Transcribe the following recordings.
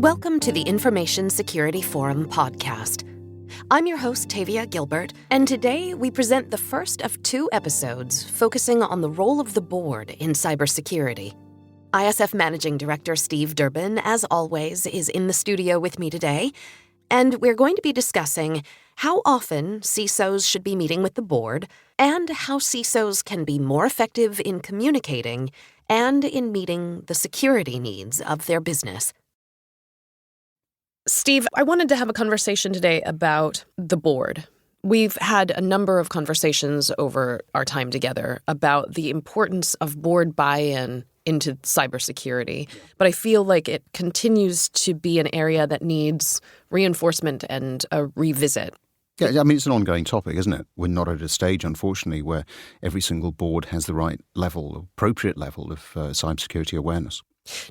Welcome to the Information Security Forum podcast. I'm your host, Tavia Gilbert, and today we present the first of 2 episodes focusing on the role of the board in cybersecurity. ISF Managing Director Steve Durbin, as always, is in the studio with me today, and we're going to be discussing how often CISOs should be meeting with the board and how CISOs can be more effective in communicating and in meeting the security needs of their business. Steve, I wanted to have a conversation today about the board. We've had a number of conversations over our time together about the importance of board buy-in into cybersecurity, but I feel like it continues to be an area that needs reinforcement and a revisit. Yeah, I mean, it's an ongoing topic, isn't it? We're not at a stage, unfortunately, where every single board has the right level, appropriate level of cybersecurity awareness.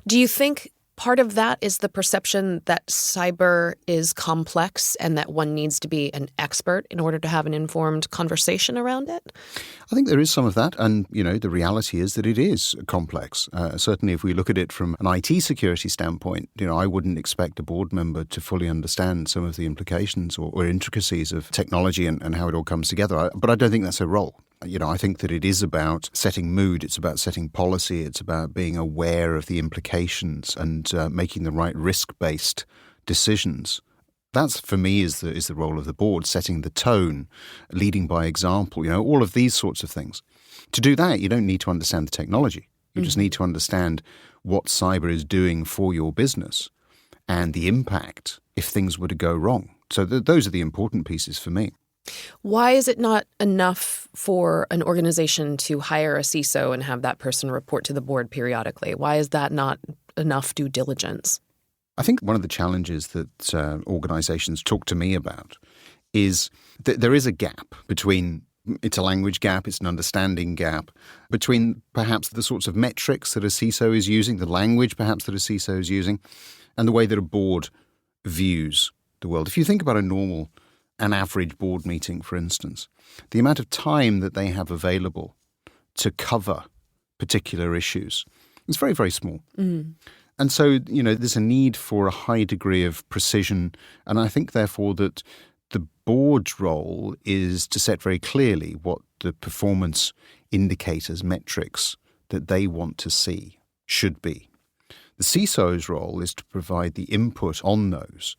Do you think part of that is the perception that cyber is complex and that one needs to be an expert in order to have an informed conversation around it? I think there is some of that. And, the reality is that it is complex. Certainly, if we look at it from an IT security standpoint, I wouldn't expect a board member to fully understand some of the implications or intricacies of technology and how it all comes together. But I don't think that's a role. I think that it is about setting mood, it's about setting policy, it's about being aware of the implications and making the right risk-based decisions. That's, for me, is the role of the board, setting the tone, leading by example, all of these sorts of things. To do that, you don't need to understand the technology. You just need to understand what cyber is doing for your business and the impact if things were to go wrong. So those are the important pieces for me. Why is it not enough for an organization to hire a CISO and have that person report to the board periodically? Why is that not enough due diligence? I think one of the challenges that organizations talk to me about is that there is a gap between, it's a language gap, it's an understanding gap, between perhaps the sorts of metrics that a CISO is using, the language perhaps that a CISO is using, and the way that a board views the world. If you think about an average board meeting, for instance, the amount of time that they have available to cover particular issues is very, very small. And so, there's a need for a high degree of precision. And I think, therefore, that the board's role is to set very clearly what the performance indicators, metrics that they want to see should be. The CISO's role is to provide the input on those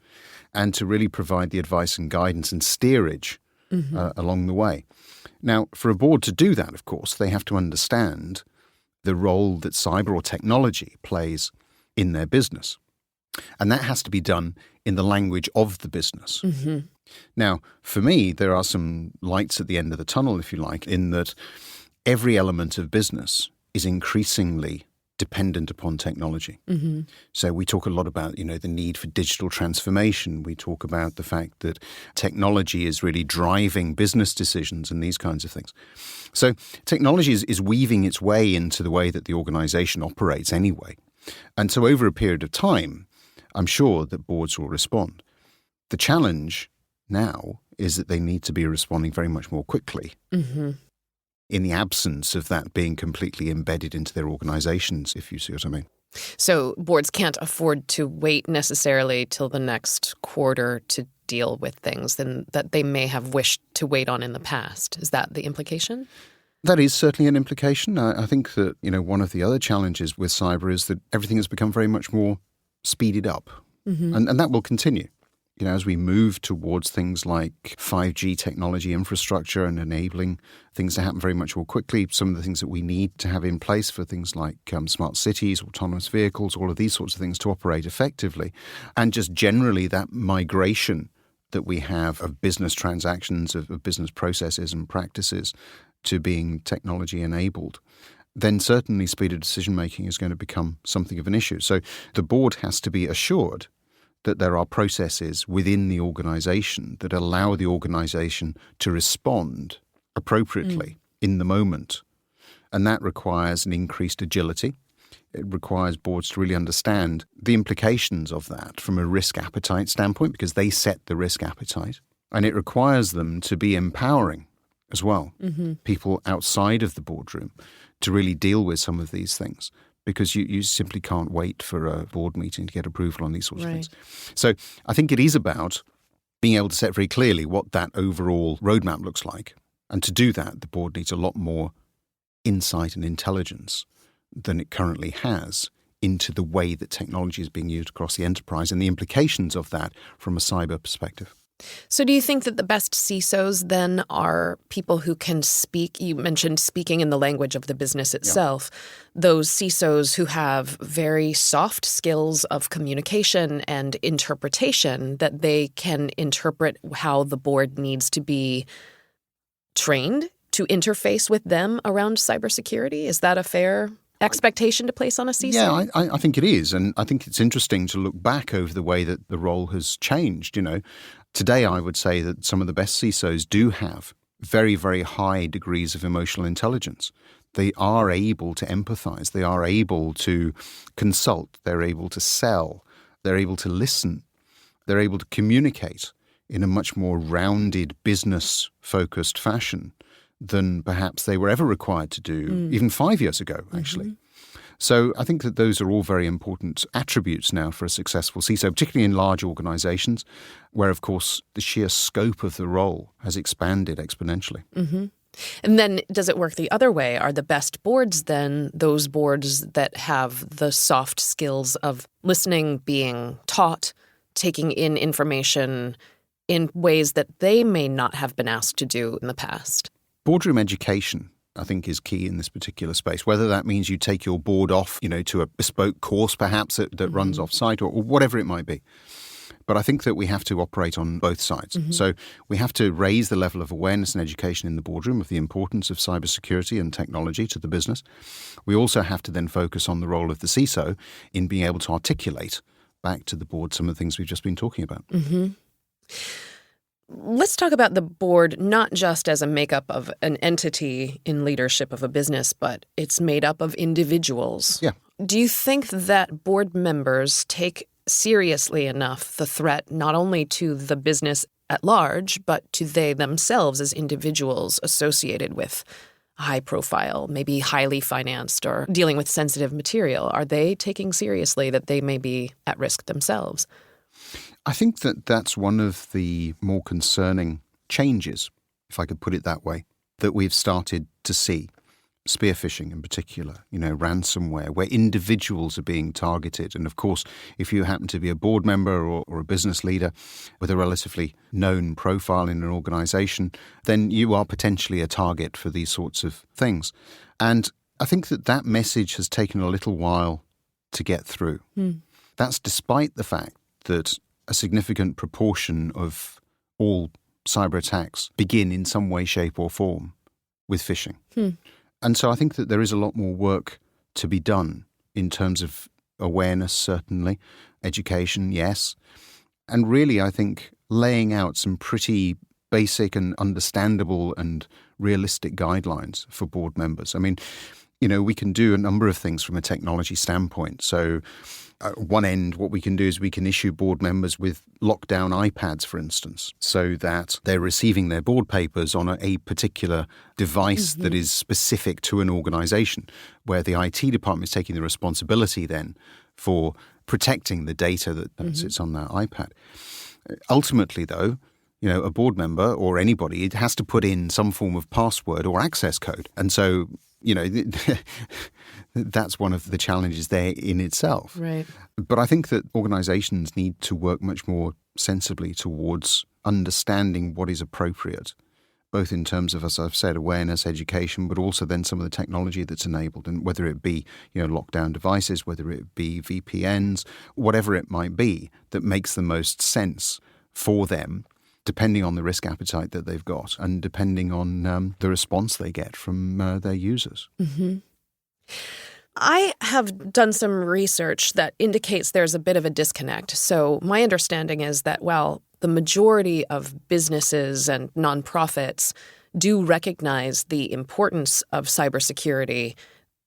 and to really provide the advice and guidance and steerage along the way. Now, for a board to do that, of course, they have to understand the role that cyber or technology plays in their business. And that has to be done in the language of the business. Now, for me, there are some lights at the end of the tunnel, if you like, in that every element of business is increasingly dependent upon technology. So we talk a lot about, the need for digital transformation. We talk about the fact that technology is really driving business decisions and these kinds of things. So technology is weaving its way into the way that the organization operates anyway. And so over a period of time, I'm sure that boards will respond. The challenge now is that they need to be responding very much more quickly. In the absence of that being completely embedded into their organizations, if you see what I mean. So boards can't afford to wait necessarily till the next quarter to deal with things that they may have wished to wait on in the past. Is that the implication? That is certainly an implication. I think that, one of the other challenges with cyber is that everything has become very much more speeded up. And that will continue. As we move towards things like 5G technology infrastructure and enabling things to happen very much more quickly, some of the things that we need to have in place for things like smart cities, autonomous vehicles, all of these sorts of things to operate effectively. And just generally that migration that we have of business transactions, of business processes and practices to being technology enabled, then certainly speed of decision-making is going to become something of an issue. So the board has to be assured that there are processes within the organization that allow the organization to respond appropriately in the moment. And that requires an increased agility. It requires boards to really understand the implications of that from a risk appetite standpoint, because they set the risk appetite. And it requires them to be empowering as well, people outside of the boardroom to really deal with some of these things. because you simply can't wait for a board meeting to get approval on these sorts of Right. things. So I think it is about being able to set very clearly what that overall roadmap looks like. And to do that, the board needs a lot more insight and intelligence than it currently has into the way that technology is being used across the enterprise and the implications of that from a cyber perspective. So do you think that the best CISOs then are people who can speak? You mentioned speaking in the language of the business itself. Yeah. Those CISOs who have very soft skills of communication and interpretation, that they can interpret how the board needs to be trained to interface with them around cybersecurity? Is that a fair expectation to place on a CISO? Yeah, I think it is. And I think it's interesting to look back over the way that the role has changed. Today, I would say that some of the best CISOs do have very, very high degrees of emotional intelligence. They are able to empathize. They are able to consult. They're able to sell. They're able to listen. They're able to communicate in a much more rounded, business-focused fashion than perhaps they were ever required to do even 5 years ago, actually. Mm-hmm. So I think that those are all very important attributes now for a successful CISO, particularly in large organizations, where, of course, the sheer scope of the role has expanded exponentially. Mm-hmm. And then does it work the other way? Are the best boards then those boards that have the soft skills of listening, being taught, taking in information in ways that they may not have been asked to do in the past? Boardroom education, I think, is key in this particular space, whether that means you take your board off, to a bespoke course perhaps that mm-hmm. runs off-site or whatever it might be. But I think that we have to operate on both sides. Mm-hmm. So we have to raise the level of awareness and education in the boardroom of the importance of cybersecurity and technology to the business. We also have to then focus on the role of the CISO in being able to articulate back to the board some of the things we've just been talking about. Mm-hmm. Let's talk about the board not just as a makeup of an entity in leadership of a business, but it's made up of individuals. Yeah. Do you think that board members take seriously enough the threat not only to the business at large, but to they themselves as individuals associated with high profile, maybe highly financed or dealing with sensitive material? Are they taking seriously that they may be at risk themselves? I think that that's one of the more concerning changes, if I could put it that way, that we've started to see. Spear phishing in particular, ransomware, where individuals are being targeted. And of course, if you happen to be a board member or a business leader with a relatively known profile in an organization, then you are potentially a target for these sorts of things. And I think that message has taken a little while to get through. That's despite the fact that a significant proportion of all cyber attacks begin in some way, shape or form with phishing. And so I think that there is a lot more work to be done in terms of awareness, certainly, education, yes. And really, I think laying out some pretty basic and understandable and realistic guidelines for board members. I mean, we can do a number of things from a technology standpoint. So at one end, what we can do is we can issue board members with lockdown iPads, for instance, so that they're receiving their board papers on a particular device mm-hmm. that is specific to an organization, where the IT department is taking the responsibility then for protecting the data that mm-hmm. sits on that iPad. Ultimately, though, a board member or anybody, it has to put in some form of password or access code. And so, that's one of the challenges there in itself. Right. But I think that organizations need to work much more sensibly towards understanding what is appropriate, both in terms of, as I've said, awareness, education, but also then some of the technology that's enabled, and whether it be, lockdown devices, whether it be VPNs, whatever it might be that makes the most sense for them, depending on the risk appetite that they've got and depending on the response they get from their users. Mm-hmm. I have done some research that indicates there's a bit of a disconnect. So my understanding is that while the majority of businesses and nonprofits do recognize the importance of cybersecurity,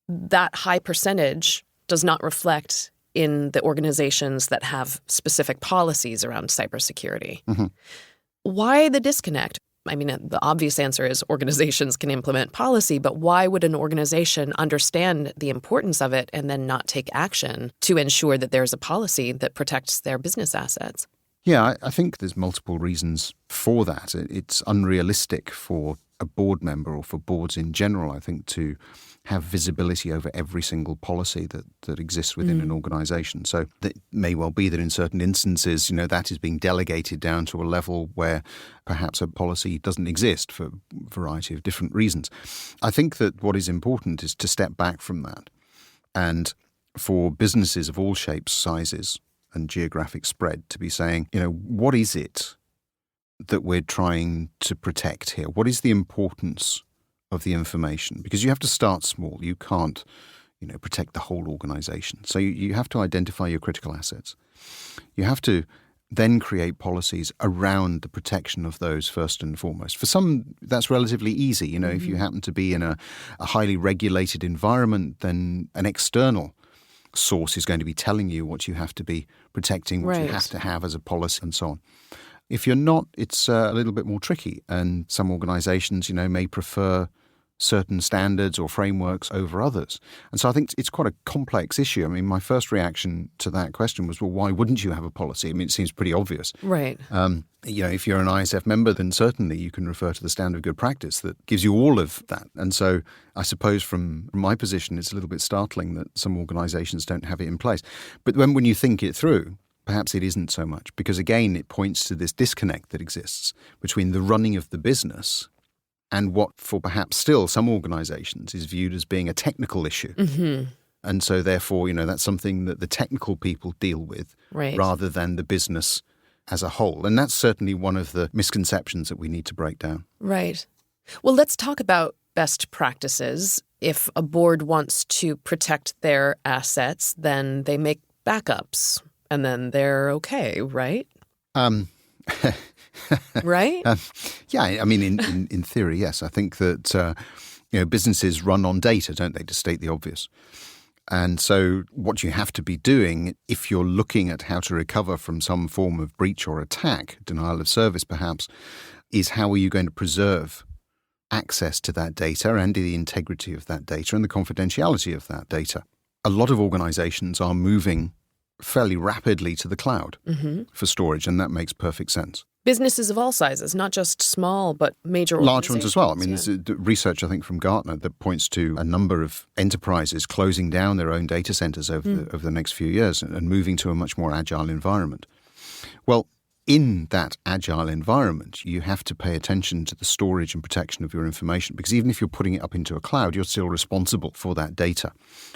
that high percentage does not reflect in the organizations that have specific policies around cybersecurity. Mm-hmm. Why the disconnect? I mean, the obvious answer is organizations can implement policy, but why would an organization understand the importance of it and then not take action to ensure that there's a policy that protects their business assets? Yeah, I think there's multiple reasons for that. It's unrealistic for a board member or for boards in general, I think, to have visibility over every single policy that exists within an organization. So it may well be that in certain instances, that is being delegated down to a level where perhaps a policy doesn't exist for a variety of different reasons. I think that what is important is to step back from that. And for businesses of all shapes, sizes, and geographic spread to be saying, what is it that we're trying to protect here? What is the importance of the information? Because you have to start small. You can't, protect the whole organization. So you have to identify your critical assets. You have to then create policies around the protection of those first and foremost. For some, that's relatively easy. If you happen to be in a highly regulated environment, then an external source is going to be telling you what you have to be protecting, what you have to have as a policy, and so on. If you're not, it's a little bit more tricky, and some organizations, may prefer certain standards or frameworks over others. And so I think it's quite a complex issue. I mean, my first reaction to that question was, well, why wouldn't you have a policy? I mean, it seems pretty obvious. Right. If you're an ISF member, then certainly you can refer to the standard of good practice that gives you all of that. And so I suppose from my position, it's a little bit startling that some organizations don't have it in place. But when you think it through, perhaps it isn't so much, because again, it points to this disconnect that exists between the running of the business and what, for perhaps still some organizations, is viewed as being a technical issue. Mm-hmm. And so therefore, that's something that the technical people deal with rather than the business as a whole. And that's certainly one of the misconceptions that we need to break down. Right. Well, let's talk about best practices. If a board wants to protect their assets, then they make backups. And then they're okay, right? Right? Yeah, I mean, in theory, yes. I think that businesses run on data, don't they, to state the obvious. And so what you have to be doing, if you're looking at how to recover from some form of breach or attack, denial of service perhaps, is how are you going to preserve access to that data and the integrity of that data and the confidentiality of that data. A lot of organizations are moving fairly rapidly to the cloud for storage, and that makes perfect sense. Businesses of all sizes, not just small, but major organizations. Large ones as well. I mean, there's research, I think, from Gartner that points to a number of enterprises closing down their own data centers over the next few years and moving to a much more agile environment. Well, in that agile environment, you have to pay attention to the storage and protection of your information, because even if you're putting it up into a cloud, you're still responsible for that data.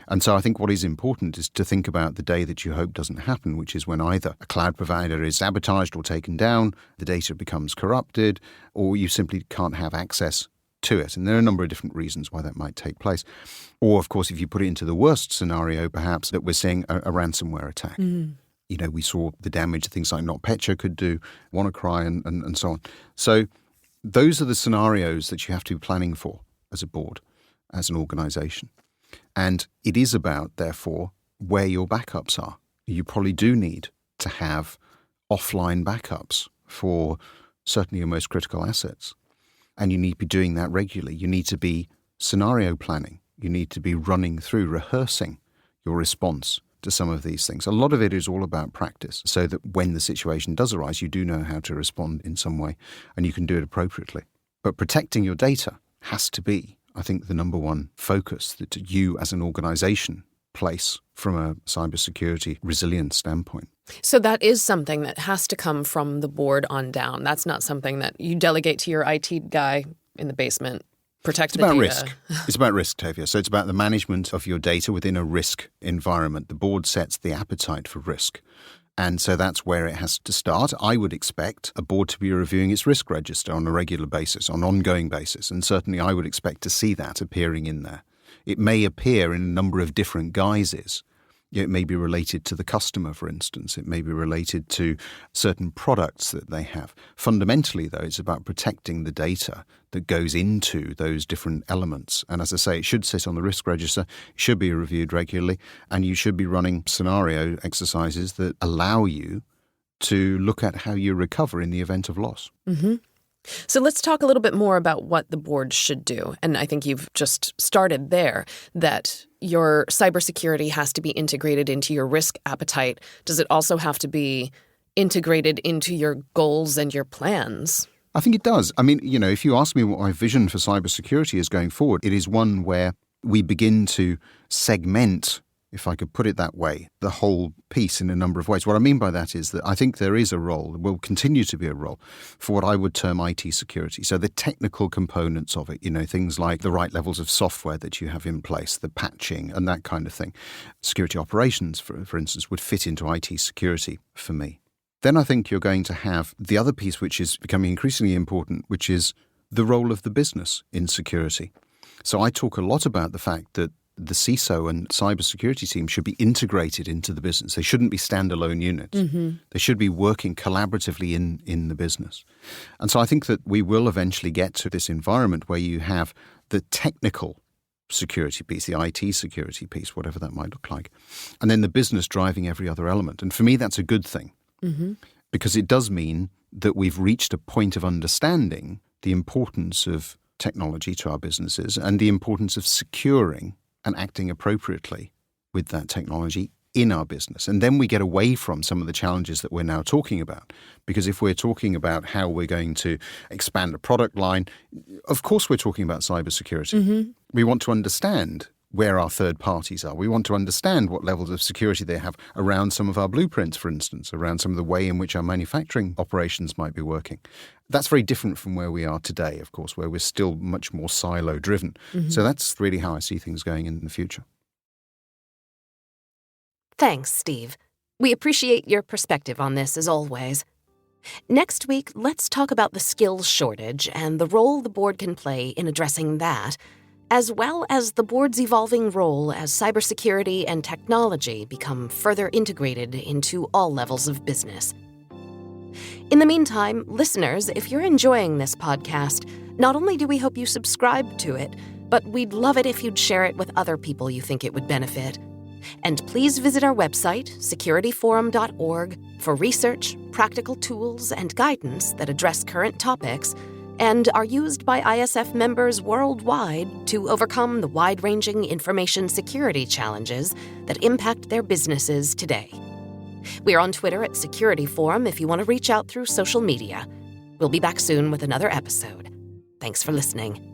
And so I think what is important is to think about the day that you hope doesn't happen, which is when either a cloud provider is sabotaged or taken down, the data becomes corrupted, or you simply can't have access to it. And there are a number of different reasons why that might take place. Or, of course, if you put it into the worst scenario, perhaps, that we're seeing a ransomware attack. We saw the damage things like NotPetya could do, WannaCry, and so on. So those are the scenarios that you have to be planning for as a board, as an organization. And it is about, therefore, where your backups are. You probably do need to have offline backups for certainly your most critical assets. And you need to be doing that regularly. You need to be scenario planning. You need to be running through, rehearsing your response to some of these things. A lot of it is all about practice, so that when the situation does arise, you do know how to respond in some way and you can do it appropriately. But protecting your data has to be, I think, the number one focus that you as an organization place from a cybersecurity resilience standpoint. So that is something that has to come from the board on down. That's not something that you delegate to your IT guy in the basement. Protect the data. It's about risk. It's about risk, Tavia. So it's about the management of your data within a risk environment. The board sets the appetite for risk. And so that's where it has to start. I would expect a board to be reviewing its risk register on a regular basis, on an ongoing basis. And certainly I would expect to see that appearing in there. It may appear in a number of different guises. It may be related to the customer, for instance. It may be related to certain products that they have. Fundamentally, though, it's about protecting the data that goes into those different elements. And as I say, it should sit on the risk register, it should be reviewed regularly, and you should be running scenario exercises that allow you to look at how you recover in the event of loss. Mm-hmm. So let's talk a little bit more about what the board should do. And I think you've just started there, that your cybersecurity has to be integrated into your risk appetite. Does it also have to be integrated into your goals and your plans? I think it does. I mean, if you ask me what my vision for cybersecurity is going forward, it is one where we begin to segment, if I could put it that way, the whole piece in a number of ways. What I mean by that is that I think there is a role, will continue to be a role, for what I would term IT security. So the technical components of it, things like the right levels of software that you have in place, the patching and that kind of thing. Security operations, for instance, would fit into IT security for me. Then I think you're going to have the other piece, which is becoming increasingly important, which is the role of the business in security. So I talk a lot about the fact that the CISO and cybersecurity team should be integrated into the business. They shouldn't be standalone units. Mm-hmm. They should be working collaboratively in the business. And so I think that we will eventually get to this environment where you have the technical security piece, the IT security piece, whatever that might look like, and then the business driving every other element. And for me, that's a good thing. Mm-hmm. Because it does mean that we've reached a point of understanding the importance of technology to our businesses and the importance of securing and acting appropriately with that technology in our business. And then we get away from some of the challenges that we're now talking about. Because if we're talking about how we're going to expand a product line, of course we're talking about cybersecurity. Mm-hmm. We want to understand where our third parties are. We want to understand what levels of security they have around some of our blueprints, for instance, around some of the way in which our manufacturing operations might be working. That's very different from where we are today, of course, where we're still much more silo-driven. Mm-hmm. So that's really how I see things going in the future. Thanks, Steve. We appreciate your perspective on this, as always. Next week, let's talk about the skills shortage and the role the board can play in addressing that, as well as the board's evolving role as cybersecurity and technology become further integrated into all levels of business. In the meantime, listeners, if you're enjoying this podcast, not only do we hope you subscribe to it, but we'd love it if you'd share it with other people you think it would benefit. And please visit our website, securityforum.org, for research, practical tools, and guidance that address current topics and are used by ISF members worldwide to overcome the wide-ranging information security challenges that impact their businesses today. We're on Twitter at Security Forum if you want to reach out through social media. We'll be back soon with another episode. Thanks for listening.